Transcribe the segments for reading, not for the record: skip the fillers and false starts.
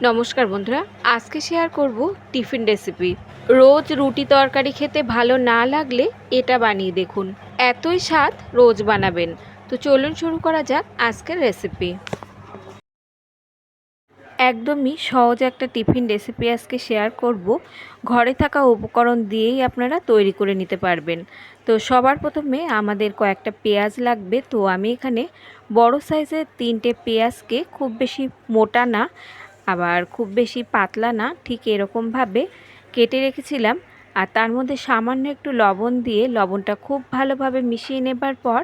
নমস্কার বন্ধুরা, আজকে শেয়ার করব টিফিন রেসিপি। রোজ রুটি তরকারি খেতে ভালো না লাগলে এটা বানিয়ে দেখুন, এতই স্বাদ রোজ বানাবেন। তো চলুন শুরু করা যাক আজকের রেসিপি। একদমই সহজ একটা টিফিন রেসিপি আজকে শেয়ার করব। ঘরে থাকা উপকরণ দিয়েই আপনারা তৈরি করে নিতে পারবেন। তো সবার প্রথমে আমাদের কয়েকটা পেঁয়াজ লাগবে। তো আমি এখানে বড় সাইজের 3টে পেঁয়াজকে খুব বেশি মোটা না আবার খুব বেশি পাতলা না, ঠিক এরকমভাবে কেটে রেখেছিলাম। আর তার মধ্যে সামান্য একটু লবণ দিয়ে লবণটা খুব ভালোভাবে মিশিয়ে নেবার পর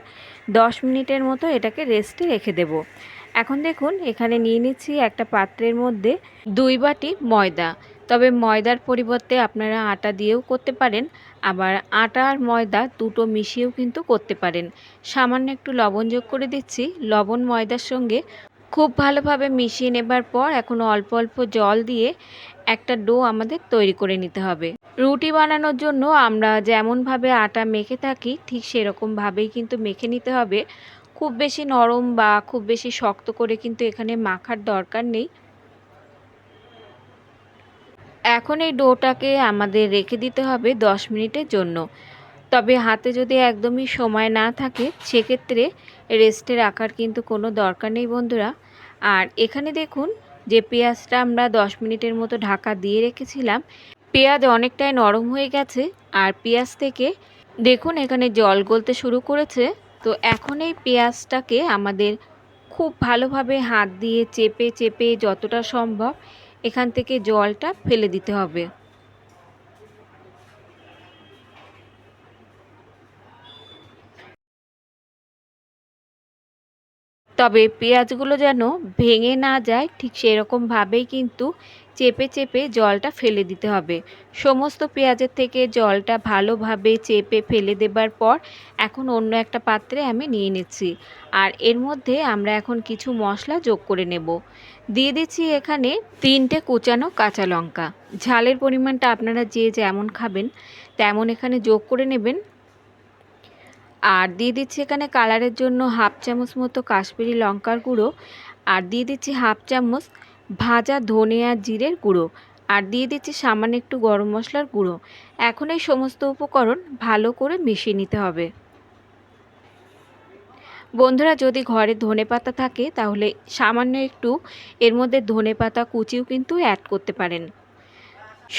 10 মিনিটের মতো এটাকে রেস্টে রেখে দেব। এখন দেখুন এখানে নিয়ে নিচ্ছি একটা পাত্রের মধ্যে 2 বাটি ময়দা। তবে ময়দার পরিবর্তে আপনারা আটা দিয়েও করতে পারেন, আবার আটা আর ময়দা দুটো মিশিয়েও কিন্তু করতে পারেন। সামান্য একটু লবণ যোগ করে দিচ্ছি। লবণ ময়দার সঙ্গে খুব ভালোভাবে মিশিয়ে নেবার পর এখন অল্প অল্প জল দিয়ে একটা ডো আমাদের তৈরি করে নিতে হবে। রুটি বানানোর জন্য আমরা যেমনভাবে আটা মেখে থাকি ঠিক সেরকমভাবেই কিন্তু মেখে নিতে হবে। খুব বেশি নরম বা খুব বেশি শক্ত করে কিন্তু এখানে মাখার দরকার নেই। এখন এই ডোটাকে আমাদের রেখে দিতে হবে 10 মিনিটের জন্য। তবে হাতে যদি একদমই সময় না থাকে সেক্ষেত্রে রেস্টে রাখার কিন্তু কোনো দরকার নেই বন্ধুরা। আর এখানে দেখুন যে পেঁয়াজটা আমরা 10 মিনিটের মতো ঢাকা দিয়ে রেখেছিলাম, পেঁয়াজ অনেকটাই নরম হয়ে গেছে। আর পেঁয়াজ থেকে দেখুন এখানে জল গলতে শুরু করেছে। তো এখন এই পেঁয়াজটাকে আমাদের খুব ভালোভাবে হাত দিয়ে চেপে চেপে যতটা সম্ভব এখান থেকে জলটা ফেলে দিতে হবে। তবে পেঁয়াজগুলো যেন ভেঙে না যায় ঠিক সেরকমভাবেই কিন্তু চেপে চেপে জলটা ফেলে দিতে হবে। সমস্ত পেঁয়াজের থেকে জলটা ভালোভাবে চেপে ফেলে দেবার পর এখন অন্য একটা পাত্রে আমি নিয়ে নিচ্ছি। আর এর মধ্যে আমরা এখন কিছু মশলা যোগ করে নেব। দিয়ে দিচ্ছি এখানে 3টে কুচানো কাঁচা লঙ্কা। ঝালের পরিমাণটা আপনারা যে যেমন খাবেন তেমন এখানে যোগ করে নেবেন। আর দিয়ে দিচ্ছি এখানে কালারের জন্য হাফ চামচ মতো কাশ্মীরি লঙ্কার গুঁড়ো, আর দিয়ে দিচ্ছি হাফ চামচ ভাজা ধনে আর জিরের গুঁড়ো, আর দিয়ে দিচ্ছি সামান্য একটু গরম মশলার গুঁড়ো। এখন এই সমস্ত উপকরণ ভালো করে মিশিয়ে নিতে হবে। বন্ধুরা যদি ঘরে ধনেপাতা থাকে তাহলে সামান্য একটু এর মধ্যে ধনেপাতা কুচিও কিন্তু অ্যাড করতে পারেন।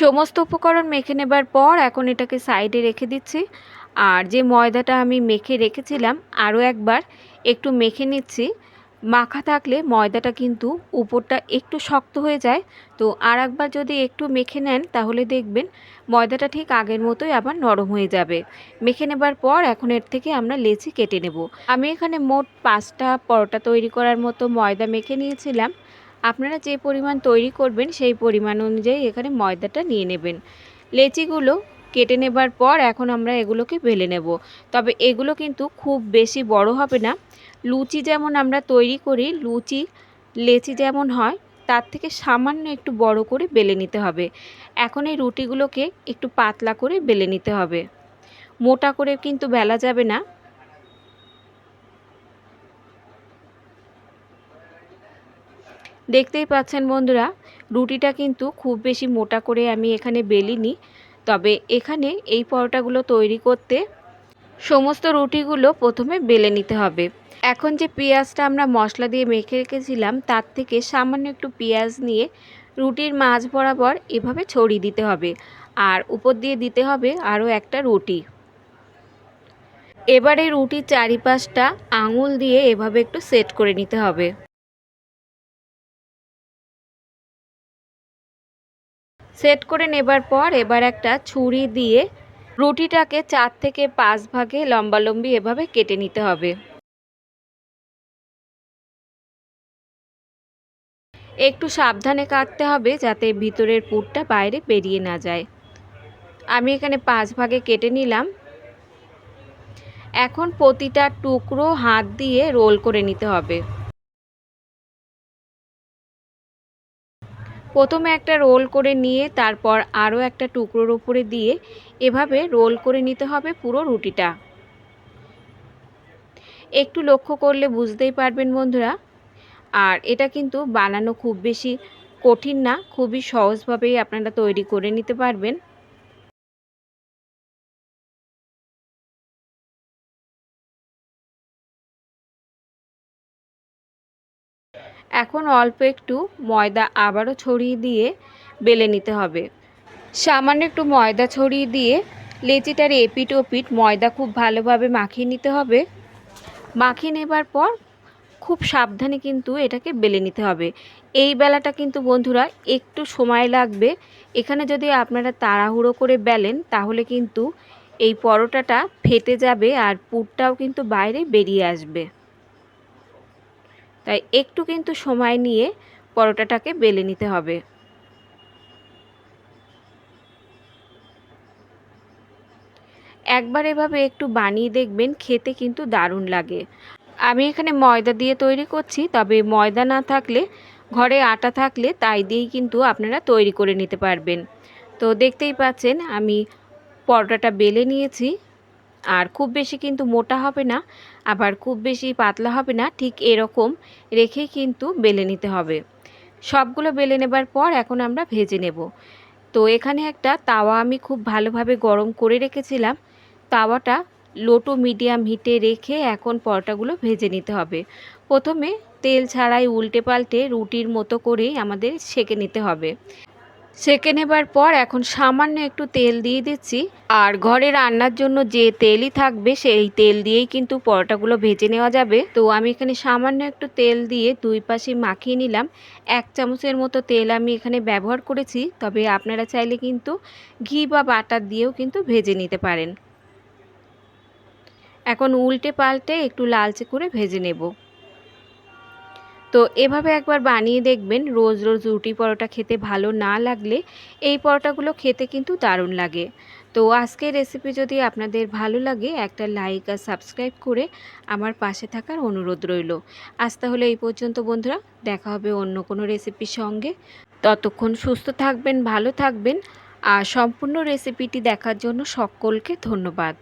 সমস্ত উপকরণ মেখে নেবার পর এখন এটাকে সাইডে রেখে দিচ্ছি। আর যে ময়দাটা আমি মেখে রেখেছিলাম আরও একবার একটু মেখে নিচ্ছি। মাখা থাকলে ময়দাটা কিন্তু উপরটা একটু শক্ত হয়ে যায়। তো আর একবার যদি একটু মেখে নেন তাহলে দেখবেন ময়দাটা ঠিক আগের মতোই আবার নরম হয়ে যাবে। মেখে নেবার পর এখন এর থেকে আমরা লেচি কেটে নেব। আমি এখানে মোট 5টা পরোটা তৈরি করার মতো ময়দা মেখে নিয়েছিলাম। আপনারা যে পরিমাণ তৈরি করবেন সেই পরিমাণ অনুযায়ী এখানে ময়দাটা নিয়ে নেবেন। লেচিগুলো কেটে নেবার পর এখন আমরা এগুলোকে বেলে নেব। তবে এগুলো কিন্তু খুব বেশি বড় হবে না। লুচি যেমন আমরা তৈরি করি, লেচি যেমন হয় তার থেকে সামান্য একটু বড় করে বেলে নিতে হবে। এখন এই রুটিগুলোকে একটু পাতলা করে বেলে নিতে হবে, মোটা করে কিন্তু বেলা যাবে না। দেখতেই পাচ্ছেন বন্ধুরা, রুটিটা কিন্তু খুব বেশি মোটা করে আমি এখানে বেলিনি। তবে এখানে এই পরোটাগুলো তৈরি করতে সমস্ত রুটিগুলো প্রথমে বেলে নিতে হবে। এখন যে পেঁয়াজটা আমরা মশলা দিয়ে মেখে রেখেছিলাম তার থেকে সামান্য একটু পেঁয়াজ নিয়ে রুটির মাঝ বরাবর এভাবে ছড়িয়ে দিতে হবে। আর উপর দিয়ে দিতে হবে আরও একটা রুটি। এবারে রুটির চারিপাশটা আঙুল দিয়ে এভাবে একটু সেট করে নিতে হবে। সেট করে নেবার পর এবার একটা ছুরি দিয়ে রুটিটাকে 4 থেকে 5 ভাগে লম্বালম্বি এভাবে কেটে নিতে হবে। একটু সাবধানে কাটতে হবে যাতে ভিতরের পুরটা বাইরে বেরিয়ে না যায়। আমি এখানে 5 ভাগে কেটে নিলাম। এখন প্রতিটা টুকরো হাত দিয়ে রোল করে নিতে হবে। প্রথমে একটা রোল করে নিয়ে তারপর আরও একটা টুকরোর উপরে দিয়ে এভাবে রোল করে নিতে হবে পুরো রুটিটা। একটু লক্ষ্য করলে বুঝতেই পারবেন বন্ধুরা। আর এটা কিন্তু বানানো খুব বেশি কঠিন না, খুবই সহজভাবেই আপনারা তৈরি করে নিতে পারবেন। এখন অল্প একটু ময়দা আবারও ছড়িয়ে দিয়ে বেলে নিতে হবে। সামান্য একটু ময়দা ছড়িয়ে দিয়ে লেচিটার এপিঠ ওপিঠ ময়দা খুব ভালোভাবে মাখিয়ে নিতে হবে। মাখিয়ে নেবার পর খুব সাবধানে কিন্তু এটাকে বেলে নিতে হবে। এই বেলাটা কিন্তু বন্ধুরা একটু সময় লাগবে। এখানে যদি আপনারা তাড়াহুড়ো করে বেলেন তাহলে কিন্তু এই পরোটাটা ফেটে যাবে আর পুরটাও কিন্তু বাইরে বেরিয়ে আসবে। তাই একটু কিন্তু সময় নিয়ে পরোটাটাকে বেলে নিতে হবে। একবার এভাবে একটু বানিয়ে দেখবেন, খেতে কিন্তু দারুণ লাগে। আমি এখানে ময়দা দিয়ে তৈরি করছি, তবে ময়দা না থাকলে ঘরে আটা থাকলে তাই দিয়েই কিন্তু আপনারা তৈরি করে নিতে পারবেন। তো দেখতেই পাচ্ছেন আমি পরোটাটা বেলে নিয়েছি। আর খুব বেশি কিন্তু মোটা হবে না, আবার খুব বেশি পাতলা হবে না, ঠিক এরকম রেখেই কিন্তু বেলে নিতে হবে। সবগুলো বেলে নেবার পর এখন আমরা ভেজে নেব। তো এখানে একটা তাওয়া আমি খুব ভালোভাবে গরম করে রেখেছিলাম। তাওয়াটা লো টু মিডিয়াম হিটে রেখে এখন পরোটাগুলো ভেজে নিতে হবে। প্রথমে তেল ছাড়াই উল্টে পাল্টে রুটির মতো করেই আমাদের সেঁকে নিতে হবে। সেঁকে নেবার পর এখন সামান্য একটু তেল দিয়ে দিচ্ছি। আর ঘরে রান্নার জন্য যে তেলই থাকবে সেই তেল দিয়েই কিন্তু পরোটাগুলো ভেজে নেওয়া যাবে। তো আমি এখানে সামান্য একটু তেল দিয়ে দুই পাশে মাখিয়ে নিলাম। 1 চামচের মতো তেল আমি এখানে ব্যবহার করেছি, তবে আপনারা চাইলে কিন্তু ঘি বা বাটার দিয়েও কিন্তু ভেজে নিতে পারেন। এখন উল্টে পাল্টে একটু লালচে করে ভেজে নেব। তো এভাবে একবার বানিয়ে দেখবেন। রোজ রোজ রুটি পরোটা খেতে ভালো না লাগলে এই পরোটাগুলো খেতে কিন্তু দারুণ লাগে। তো আজকের রেসিপি যদি আপনাদের ভালো লাগে একটা লাইক আর সাবস্ক্রাইব করে আমার পাশে থাকার অনুরোধ রইল। আজ তাহলে এই পর্যন্ত বন্ধুরা, দেখা হবে অন্য কোনো রেসিপির সঙ্গে। ততক্ষণ সুস্থ থাকবেন, ভালো থাকবেন। আর সম্পূর্ণ রেসিপিটি দেখার জন্য সকলকে ধন্যবাদ।